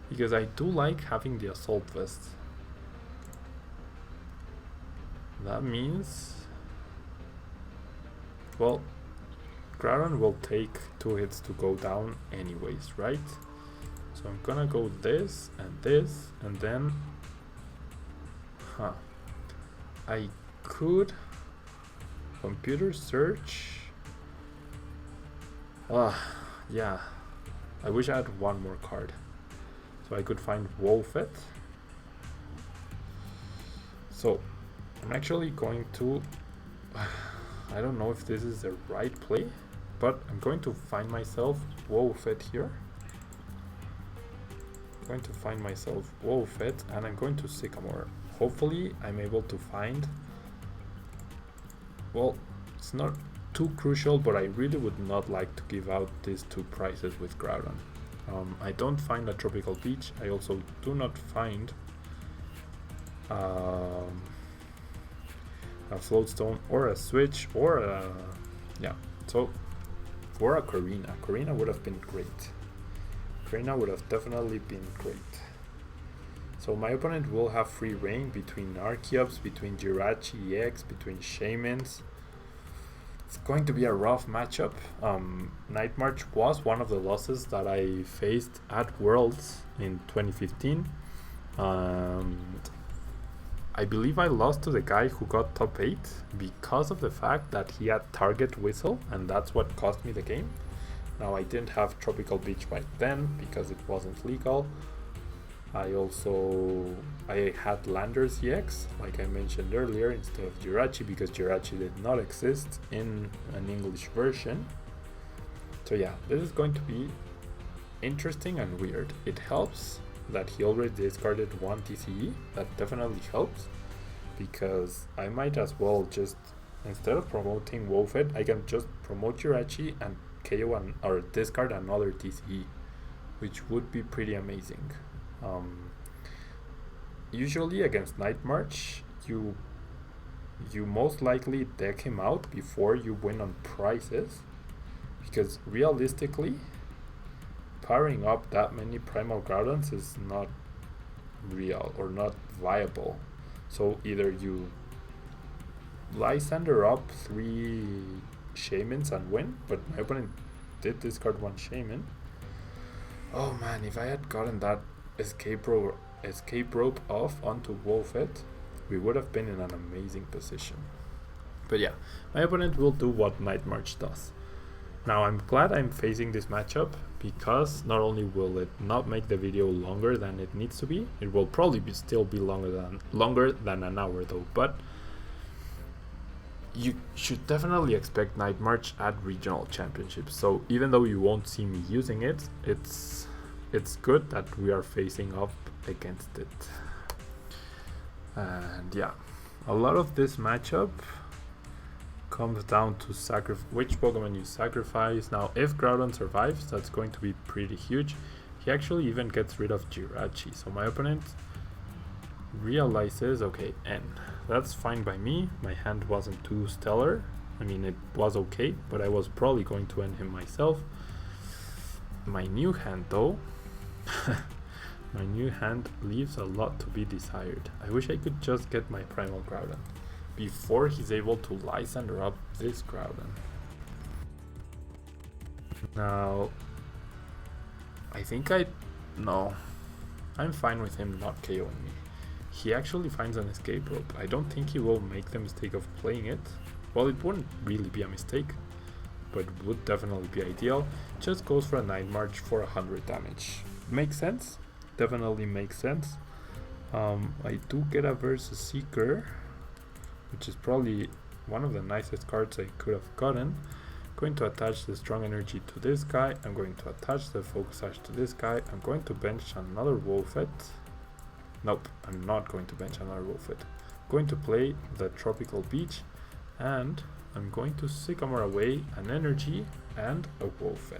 Because I do like having the Assault Vest. That means, well, Groudon will take 2 hits to go down anyways, right? So I'm gonna go this, and then I could computer search. Yeah, I wish I had one more card so I could find Wobbuffet. So I'm actually going to I don't know if this is the right play, but I'm going to find myself Wobbuffet here. I'm going to find myself Wobbuffet and I'm going to Sycamore. Hopefully I'm able to find, well, it's not too crucial, but I really would not like to give out these 2 prizes with Groudon. I don't find a Tropical Beach. I also do not find a Floatstone or a Switch or a, yeah, so, or a Korrina. Korrina would have been great. Korrina would have definitely been great. So my opponent will have free reign between Archeops, between Jirachi EX, between Shaymins. It's going to be a rough matchup. Night March was one of the losses that I faced at Worlds in 2015. I believe I lost to the guy who got top 8 because of the fact that he had Target Whistle, and that's what cost me the game. Now I didn't have Tropical Beach back then because it wasn't legal. I had Landers EX, like I mentioned earlier, instead of Jirachi, because Jirachi did not exist in an English version. So yeah, this is going to be interesting and weird. It helps that he already discarded one TCE. That definitely helps, because I might as well just, instead of promoting Wobbuffet, I can just promote Jirachi and KO or discard another TCE, which would be pretty amazing. Usually against Night March, you most likely deck him out before you win on prizes, because realistically, powering up that many Primal Groudons is not real or not viable. So either you Lysander up 3 Shamans and win, but my opponent did discard 1 Shaman. Oh man, if I had gotten that escape rope off onto Wobbuffet, we would have been in an amazing position. But yeah, my opponent will do what Night March does. Now I'm glad I'm facing this matchup, because not only will it not make the video longer than it needs to be, it will probably still be longer than an hour though, but you should definitely expect Night March at regional championships. So even though you won't see me using it, it's good that we are facing up against it. And yeah, a lot of this matchup comes down to which Pokemon you sacrifice. Now if Groudon survives, that's going to be pretty huge. He actually even gets rid of Jirachi, so my opponent realizes, okay, N. That's fine by me. My hand wasn't too stellar. I mean, it was okay, but I was probably going to end him myself. My new hand though, my new hand leaves a lot to be desired. I wish I could just get my Primal Groudon before he's able to Lysander up this Groudon. Now, I'm fine with him not KOing me. He actually finds an escape rope. I don't think he will make the mistake of playing it. Well, it wouldn't really be a mistake, but would definitely be ideal. Just goes for a Night March for 100 damage. Makes sense? Definitely makes sense. I do get a Versus Seeker, which is probably one of the nicest cards I could have gotten. Going to attach the Strong Energy to this guy. I'm going to attach the Focus Sash to this guy. I'm going to bench another Wobbuffet. Nope, I'm not going to bench another Wobbuffet. I'm going to play the Tropical Beach, and I'm going to Sycamore away an Energy and a Wobbuffet.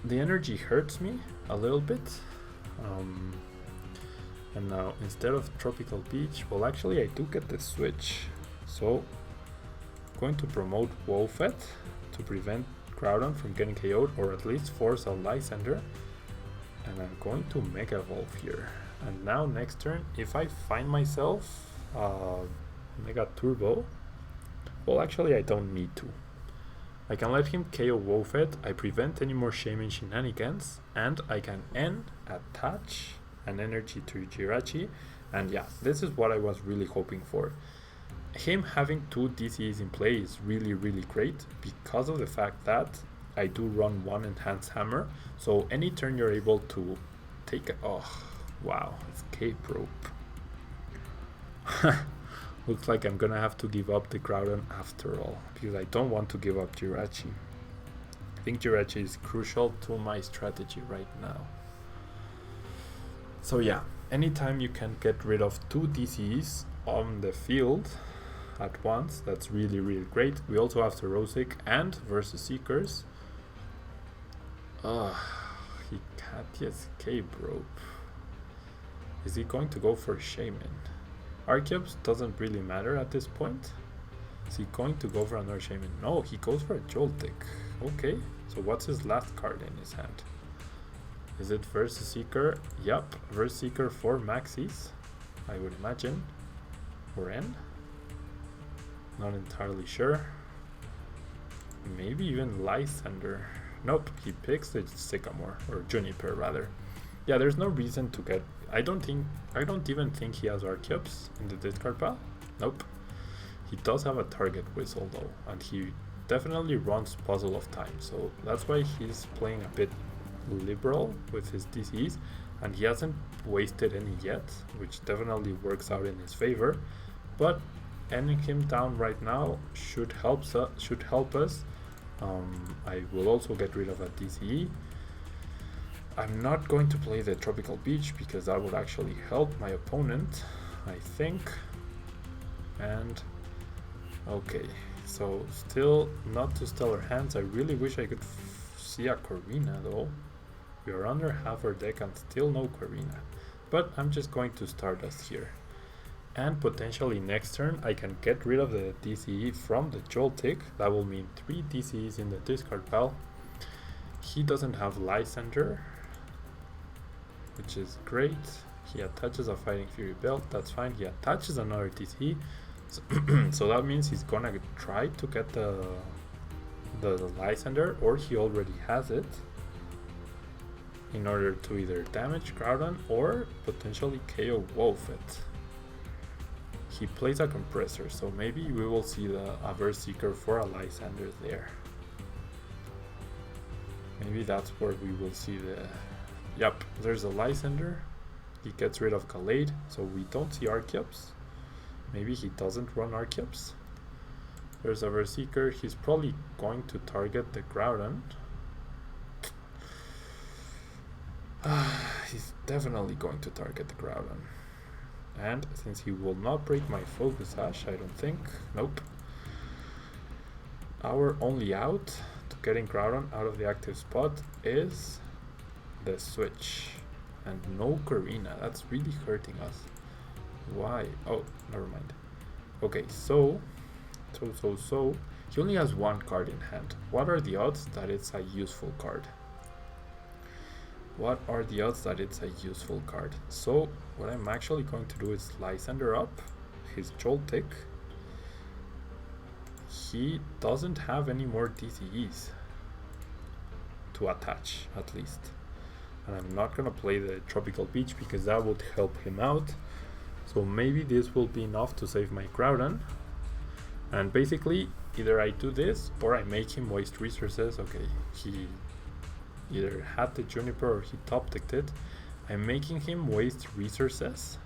The Energy hurts me a little bit. And now instead of Tropical Beach, well actually I do get the switch. So I'm going to promote Wobbuffet to prevent Groudon from getting KO'd, or at least force a Lysander. And I'm going to Mega Evolve here. And now next turn, if I find myself Mega Turbo, well actually I don't need to. I can let him KO Wobbuffet, I prevent any more Shaman shenanigans, and I can attach an Energy to Jirachi. And yeah, this is what I was really hoping for. Him having 2 DCs in play is really great, because of the fact that I do run 1 Enhanced Hammer, so any turn you're able to take escape rope. Looks like I'm gonna have to give up the Groudon after all, because I don't want to give up Jirachi. I think Jirachi is crucial to my strategy right now. So yeah, anytime you can get rid of 2 DCs on the field at once, that's really great. We also have Torosic and Versus Seekers. He can't escape rope. Is he going to go for Shaman? Archeops doesn't really matter at this point. Is he going to go for another Shaman? No, he goes for a Joltik. Okay, so what's his last card in his hand? Is it Versus Seeker? Yup, Versus Seeker for Maxis, I would imagine. Or N? Not entirely sure. Maybe even Lysander. Nope, he picks the Sycamore, or Juniper rather. Yeah, there's no reason to get... I don't even think he has Archeops in the discard pile. Nope. He does have a Target Whistle though, and he definitely runs Puzzle of Time, so that's why he's playing a bit liberal with his DCs, and he hasn't wasted any yet, which definitely works out in his favor. But ending him down right now should help us. I will also get rid of a DCE. I'm not going to play the Tropical Beach because that would actually help my opponent, I think. And okay, so still not too stellar hands. I really wish I could see a Corvina though. We are under half our deck and still no Corvina. But I'm just going to Stardust here. And potentially next turn I can get rid of the DCE from the Joltik. That will mean 3 DCEs in the discard pile. He doesn't have Lysander, which is great. He attaches a Fighting Fury Belt, that's fine. He attaches another DCE. So that means he's gonna try to get the Lysander, or he already has it, in order to either damage Groudon or potentially KO Wobbuffet. He plays a Compressor, so maybe we will see the Averse Seeker for a Lysander there. Maybe that's where we will see the... Yep, there's a Lysander. He gets rid of Gallade, so we don't see Archeops. Maybe he doesn't run Archeops. There's a Berserker. He's probably going to target the Groudon. He's definitely going to target the Groudon. And since he will not break my Focus Sash, I don't think. Nope. Our only out to getting Groudon out of the active spot is the switch. And no Karina. That's really hurting us. Why? Oh, never mind. Okay, so he only has one card in hand. What are the odds that it's a useful card? What are the odds that it's a useful card? So what I'm actually going to do is Lysander up his Joltik. He doesn't have any more DCEs to attach, at least. And I'm not gonna play the Tropical Beach because that would help him out. So maybe this will be enough to save my Groudon. And basically, either I do this or I make him waste resources. Okay, he either had the Juniper or he top decked it. I'm making him waste resources.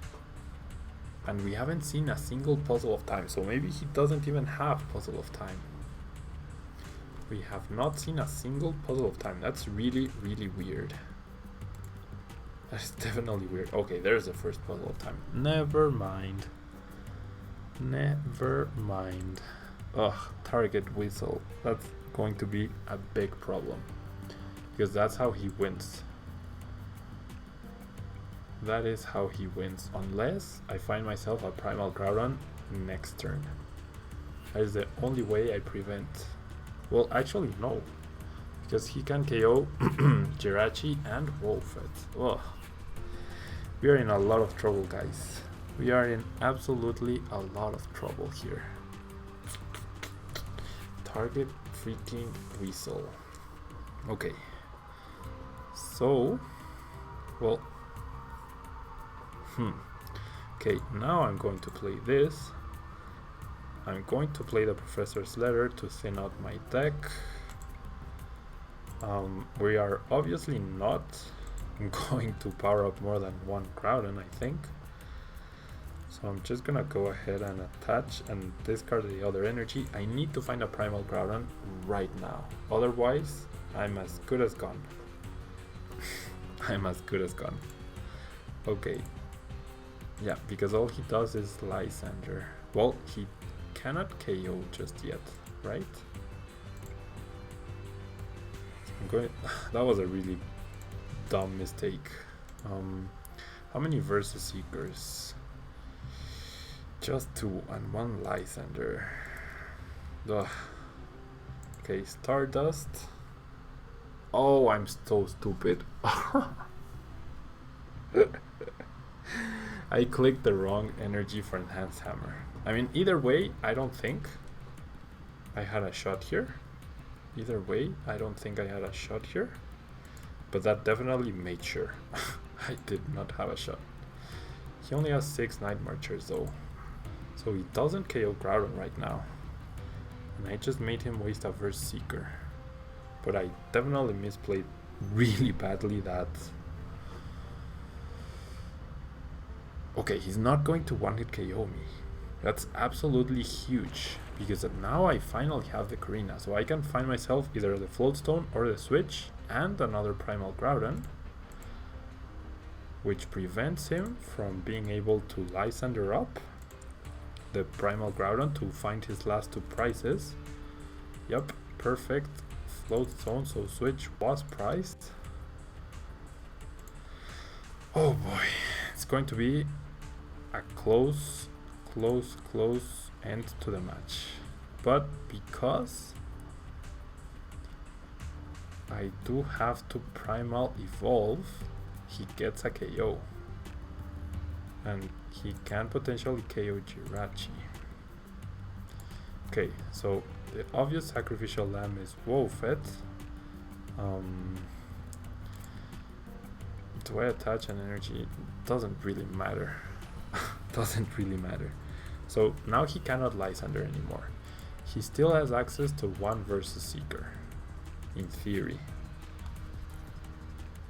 And we haven't seen a single Puzzle of Time. So maybe he doesn't even have Puzzle of Time. We have not seen a single Puzzle of Time. That's really, really weird. That's definitely weird. Okay, there's the first Puzzle of Time. Never mind. Never mind. Ugh, target Whistle. That's going to be a big problem. Because that's how he wins. That is how he wins. Unless I find myself a Primal Groudon next turn. That is the only way I prevent... Well, actually no. Because he can KO Jirachi and Wobbuffet. Ugh. We are in a lot of trouble, guys. We are in absolutely a lot of trouble here. Target freaking Weasel. Okay. So, well, okay, now I'm going to play this. I'm going to play the Professor's Letter to thin out my deck. We are obviously not going to power up more than one Groudon, I think. So I'm just gonna go ahead and attach and discard the other energy. I need to find a Primal Groudon right now. Otherwise, I'm as good as gone. I'm as good as gone. Okay. Yeah, because all he does is Lysander. Well, he cannot KO just yet, right? I'm going... That was a really dumb mistake. How many Versus Seekers? Just 2 and 1 Lysander. Ugh. Okay, Stardust. Oh, I'm so stupid. I clicked the wrong energy for Enhanced Hammer. I mean, either way, I don't think I had a shot here. Either way, I don't think I had a shot here. But that definitely made sure I did not have a shot. He only has 6 Night Marchers though. So he doesn't KO Groudon right now. And I just made him waste a Verse Seeker. But I definitely misplayed really badly that... Okay, he's not going to one-hit KO me. That's absolutely huge, because now I finally have the Karina, so I can find myself either the Floatstone or the Switch and another Primal Groudon, which prevents him from being able to Lysander up the Primal Groudon to find his last 2 prizes. Yep, perfect. Floatstone, so Switch was priced. Oh boy, it's going to be a close end to the match. But because I do have to Primal Evolve, he gets a KO. And he can potentially KO Jirachi. Okay, so the obvious sacrificial lamb is Wobbuffet. Do I attach an energy? Doesn't really matter. Doesn't really matter. So now he cannot Lysander anymore. He still has access to 1 versus Seeker, in theory.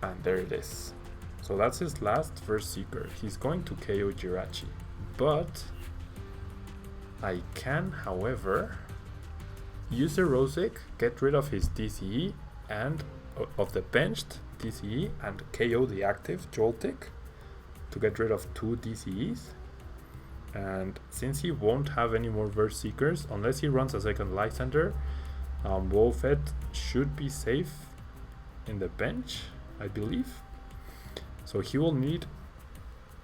And there it is. So that's his last versus Seeker. He's going to KO Jirachi. But I can, however, use the Rosic, get rid of his DCE and of the benched DCE and KO the active Joltik to get rid of 2 DCEs. And since he won't have any more Verse Seekers, unless he runs a second Lysander, Wobbuffet should be safe in the bench, I believe. So he will need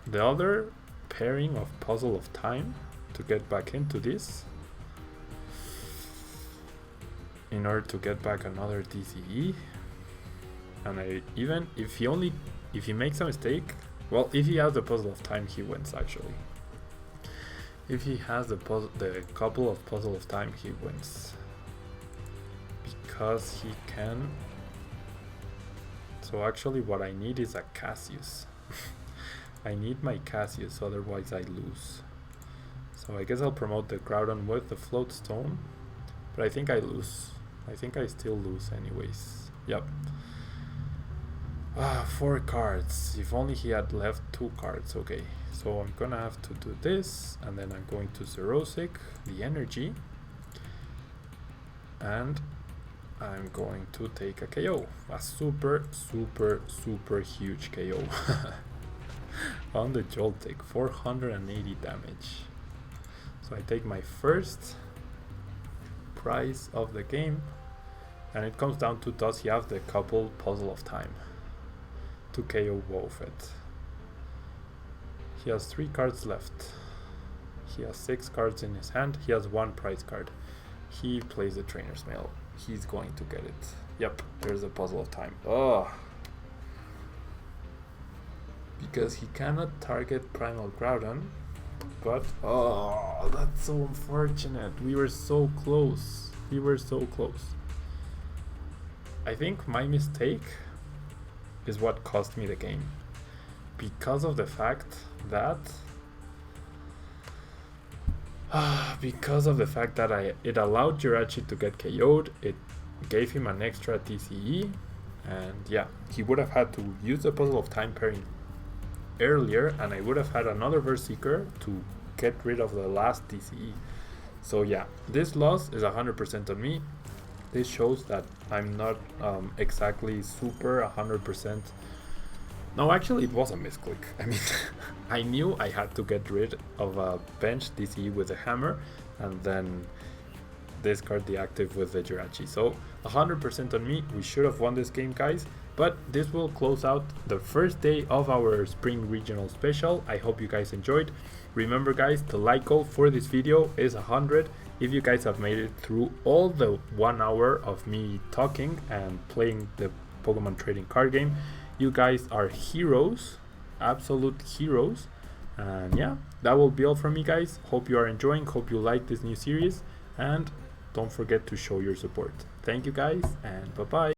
the other pairing of Puzzle of Time to get back into this in order to get back another DCE. And even if he makes a mistake, well, if he has the Puzzle of Time, he wins actually. If he has the couple of Puzzle of Time, he wins. Because he can... So actually what I need is a Cassius. I need my Cassius, otherwise I lose. So I guess I'll promote the Groudon with the Floatstone. But I think I lose. I think I still lose anyways. Yep. 4 cards. If only he had left 2 cards. Okay. So I'm gonna have to do this, and then I'm going to Zerosic, the energy, and I'm going to take a KO. A super huge KO on the Joltik, 480 damage. So I take my first prize of the game, and it comes down to, does he have the couple Puzzle of Time to KO Wobbuffet? He has 3 cards left. He has 6 cards in his hand. He has 1 prize card. He plays the Trainer's Mail. He's going to get it. Yep, there's a Puzzle of Time. Oh, because he cannot target Primal Groudon. But oh, that's so unfortunate. We were so close. We were so close. I think my mistake is what cost me the game, because of the fact that it allowed Jirachi to get KO'd. It gave him an extra TCE, and yeah, he would have had to use the Puzzle of Time pairing earlier, and I would have had another Verse Seeker to get rid of the last TCE. So yeah, this loss is 100% on me. This shows that I'm not exactly super 100%. No, actually it was a misclick. I mean, I knew I had to get rid of a bench DCE with a hammer and then discard the active with the Jirachi. So 100% on me. We should have won this game, guys. But this will close out the first day of our Spring Regional Special. I hope you guys enjoyed. Remember, guys, the like goal for this video is 100. If you guys have made it through all the 1 hour of me talking and playing the Pokemon trading card game, you guys are heroes, absolute heroes. And yeah, that will be all from me, guys. Hope you are enjoying, hope you like this new series, and don't forget to show your support. Thank you, guys, and bye bye.